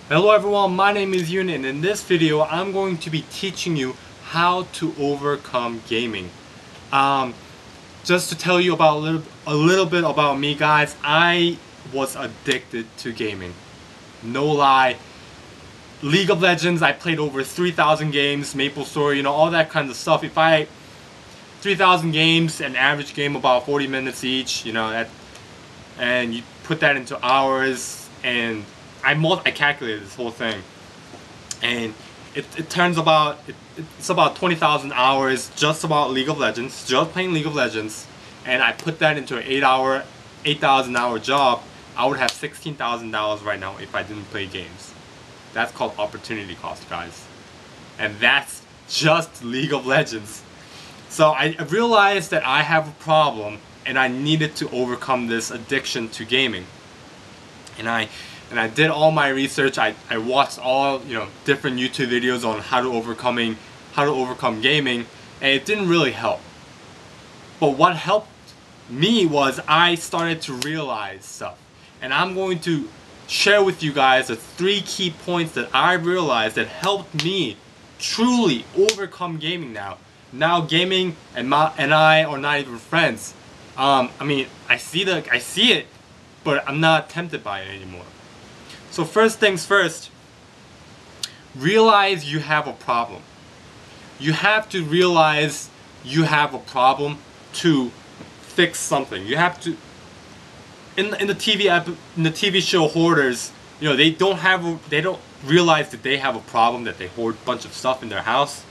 Hello everyone, my name is Yoon, and in this video I'm going to be teaching you how to overcome gaming. Just to tell you about a little bit about me, guys, I was addicted to gaming. No lie. League of Legends, I played over 3,000 games, MapleStory, all that kind of stuff. 3,000 games, an average game about 40 minutes each, and you put that into hours, and I calculated this whole thing, and it's about 20,000 hours just about League of Legends, just playing League of Legends, and I put that into an 8,000 hour job. I would have $16,000 right now if I didn't play games. That's called opportunity cost, guys, and that's just League of Legends. So I realized that I have a problem, and I needed to overcome this addiction to gaming. And I did all my research. I watched all different YouTube videos on how to overcome gaming, and it didn't really help. But what helped me was I started to realize stuff, and I'm going to share with you guys the 3 key points that I realized that helped me truly overcome gaming. Now gaming and I are not even friends. I see it, but I'm not tempted by it anymore. So first things first, realize you have a problem. You have to realize you have a problem to fix something. You have to, in the TV show Hoarders, they don't realize that they have a problem, that they hoard a bunch of stuff in their house.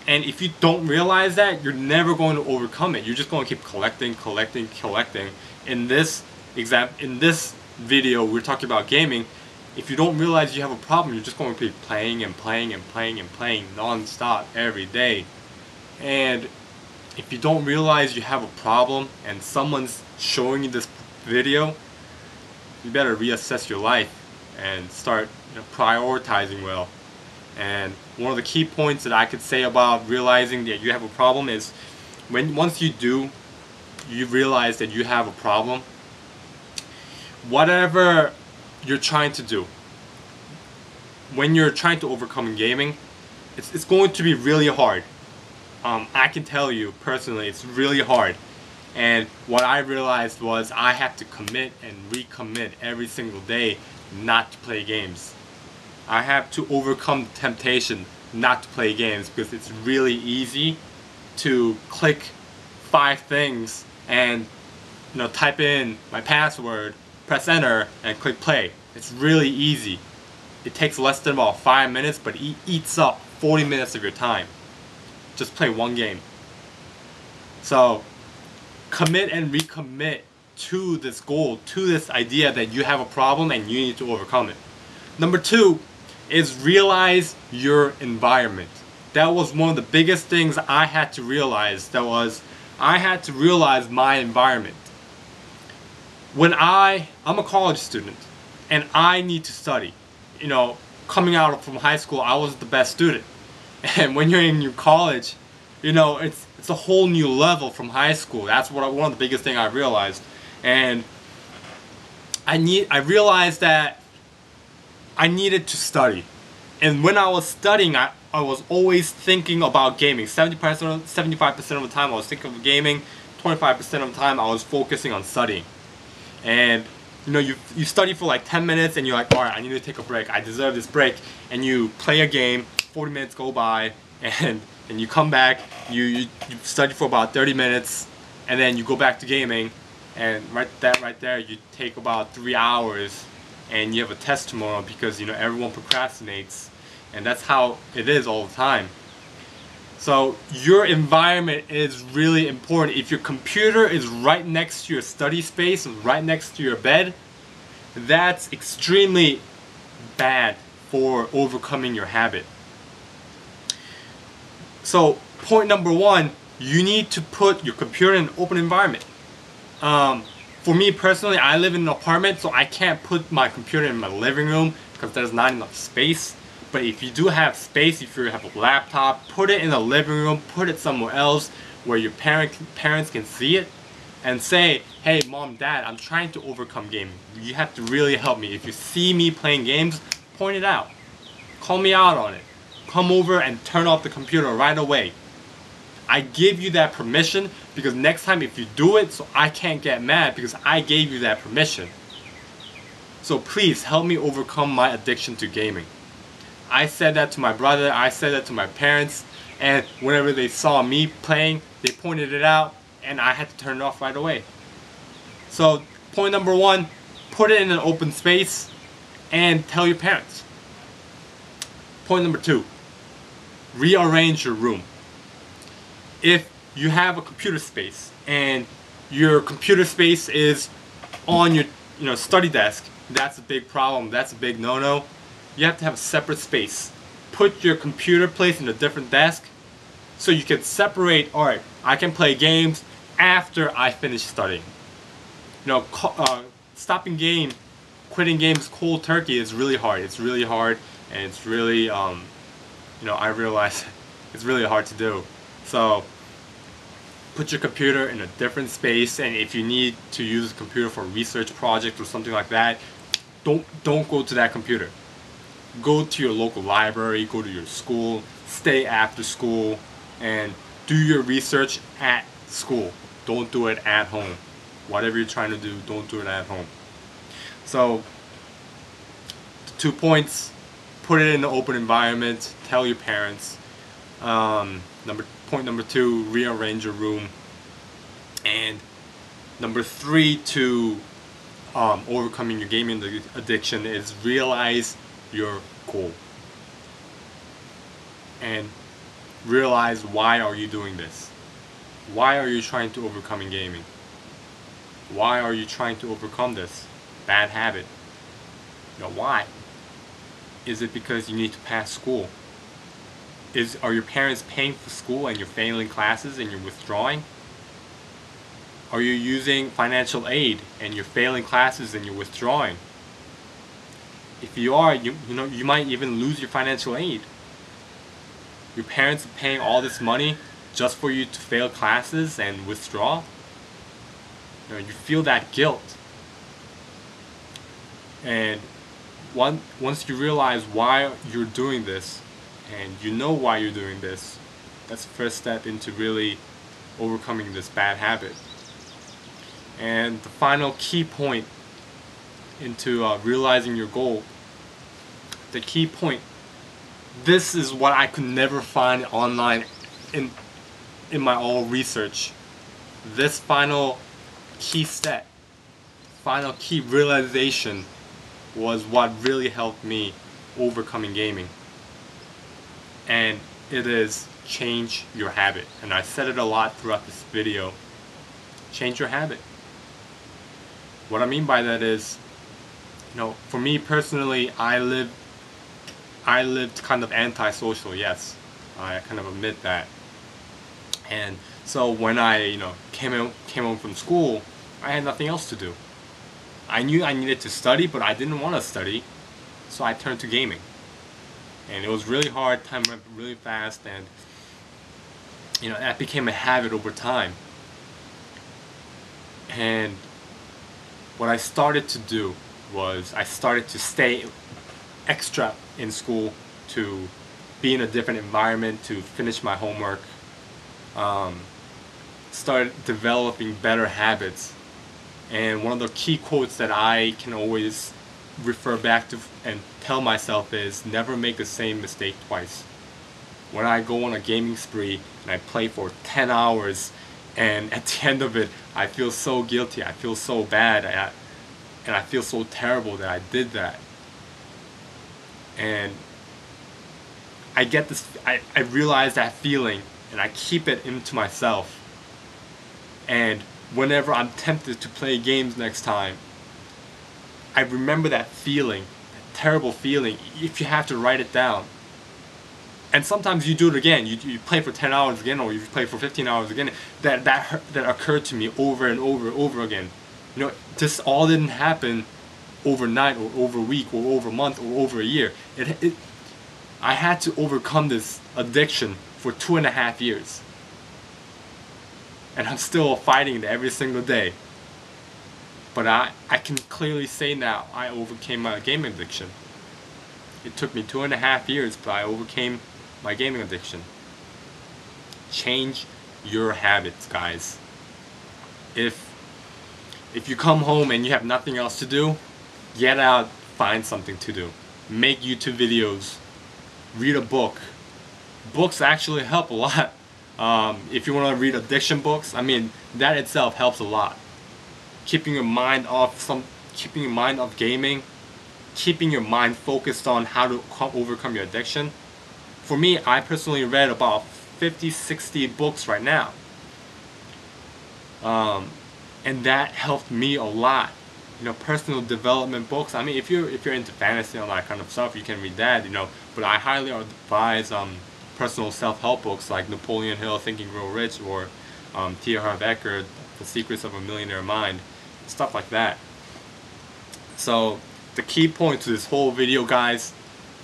And if you don't realize that, you're never going to overcome it. You're just going to keep collecting. In this video, we're talking about gaming. If you don't realize you have a problem, you're just going to be playing non-stop every day. And if you don't realize you have a problem and someone's showing you this video, you better reassess your life and start prioritizing well. And one of the key points that I could say about realizing that you have a problem is once you realize that you have a problem, whatever you're trying to do, when you're trying to overcome gaming, it's going to be really hard. I can tell you personally, it's really hard. And what I realized was I have to commit and recommit every single day not to play games. I have to overcome the temptation not to play games, because it's really easy to click 5 things and type in my password, press enter, and click play. It's really easy. It takes less than about 5 minutes, but it eats up 40 minutes of your time. Just play one game. So commit and recommit to this goal, to this idea that you have a problem and you need to overcome it. Number 2 is realize your environment. That was one of the biggest things I had to realize. I had to realize my environment. When I'm a college student and I need to study. Coming out from high school, I was the best student. And when you're in your college, it's a whole new level from high school. That's one of the biggest things I realized. And I realized that I needed to study. And when I was studying, I was always thinking about gaming. 75% of the time I was thinking of gaming. 25% of the time I was focusing on studying. And you study for like 10 minutes and you're like, alright, I need to take a break. I deserve this break. And you play a game, 40 minutes go by, and you come back, you study for about 30 minutes, and then you go back to gaming, and right there you take about 3 hours, and you have a test tomorrow, because everyone procrastinates, and that's how it is all the time. So your environment is really important. If your computer is right next to your study space, right next to your bed, that's extremely bad for overcoming your habit. So point number 1, you need to put your computer in an open environment. For me personally, I live in an apartment, so I can't put my computer in my living room because there's not enough space. But if you do have space, if you have a laptop, put it in the living room, put it somewhere else where your parents can see it, and say, hey mom, dad, I'm trying to overcome gaming. You have to really help me. If you see me playing games, Point it out. Call me out on it. Come over and turn off the computer right away. I give you that permission because next time if you do it, so I can't get mad because I gave you that permission. So please help me overcome my addiction to gaming. I said that to my brother, I said that to my parents, and whenever they saw me playing, they pointed it out and I had to turn it off right away. So point number one, put it in an open space and tell your parents. Point number two, rearrange your room. If you have a computer space and your computer space is on your study desk, that's a big problem. That's a big no-no. You have to have a separate space. Put your computer place in a different desk so you can separate, alright, I can play games after I finish studying. Stopping quitting games cold turkey is really hard. It's really hard, and it's really, I realize it's really hard to do. So put your computer in a different space, and if you need to use the computer for a research project or something like that, don't go to that computer. Go to your local library, go to your school, stay after school, and do your research at school. Don't do it at home. Whatever you're trying to do, don't do it at home. So, 2 points, put it in an open environment, tell your parents. Point number two, rearrange your room. And number three to overcoming your gaming addiction is realize your goal. And realize, why are you doing this? Why are you trying to overcome gaming? Why are you trying to overcome this bad habit? Why? Is it because you need to pass school? Are your parents paying for school and you're failing classes and you're withdrawing? Are you using financial aid and you're failing classes and you're withdrawing? If you are, you might even lose your financial aid. Your parents are paying all this money just for you to fail classes and withdraw. You feel that guilt. And once you realize why you're doing this, and you know why you're doing this, that's the first step into really overcoming this bad habit. And the final key point into realizing your goal, the key point, this is what I could never find online in my own research. This final key step, final key realization was what really helped me overcoming gaming. And it is change your habit. And I said it a lot throughout this video. Change your habit. What I mean by that is, for me personally, I lived kind of antisocial, yes. I kind of admit that. And so when I, came home from school, I had nothing else to do. I knew I needed to study, but I didn't want to study, so I turned to gaming. And it was really hard, time went really fast, and that became a habit over time. And what I started to do was I started to stay extra in school, to be in a different environment, to finish my homework, started developing better habits. And one of the key quotes that I can always refer back to and tell myself is, never make the same mistake twice. When I go on a gaming spree and I play for 10 hours, and at the end of it I feel so guilty, I feel so bad, and I feel so terrible that I did that. And I get this, I realize that feeling, and I keep it into myself. And whenever I'm tempted to play games next time, I remember that feeling, that terrible feeling, if you have to write it down. And sometimes you do it again, you play for 10 hours again, or you play for 15 hours again. That occurred to me over and over again. This all didn't happen overnight, or over a week, or over a month, or over a year. I had to overcome this addiction for 2.5 years. And I'm still fighting it every single day. But I can clearly say now, I overcame my game addiction. It took me 2.5 years, but I overcame my gaming addiction. Change your habits, guys. If you come home and you have nothing else to do, get out, find something to do. Make YouTube videos, read a book. Books actually help a lot. If you want to read addiction books, I mean, that itself helps a lot. Keeping your mind off gaming, keeping your mind focused on how to overcome your addiction. For me, I personally read about 50-60 books right now. And that helped me a lot. You know, personal development books. I mean, if you're into fantasy and all that kind of stuff, you can read that. You know, but I highly advise personal self-help books like Napoleon Hill, Think and Grow Rich, or T. Harv Eker, The Secrets of a Millionaire Mind, stuff like that. So the key point to this whole video, guys,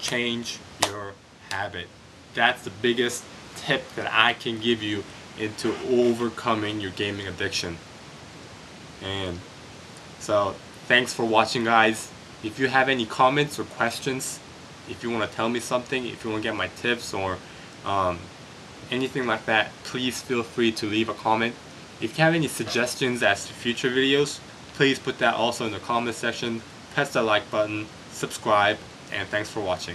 change your habit. That's the biggest tip that I can give you into overcoming your gaming addiction. And so thanks for watching, guys. If you have any comments or questions, if you want to tell me something, if you want to get my tips or anything like that, please feel free to leave a comment. If you have any suggestions as to future videos, please put that also in the comment section. Press the like button, subscribe, and thanks for watching.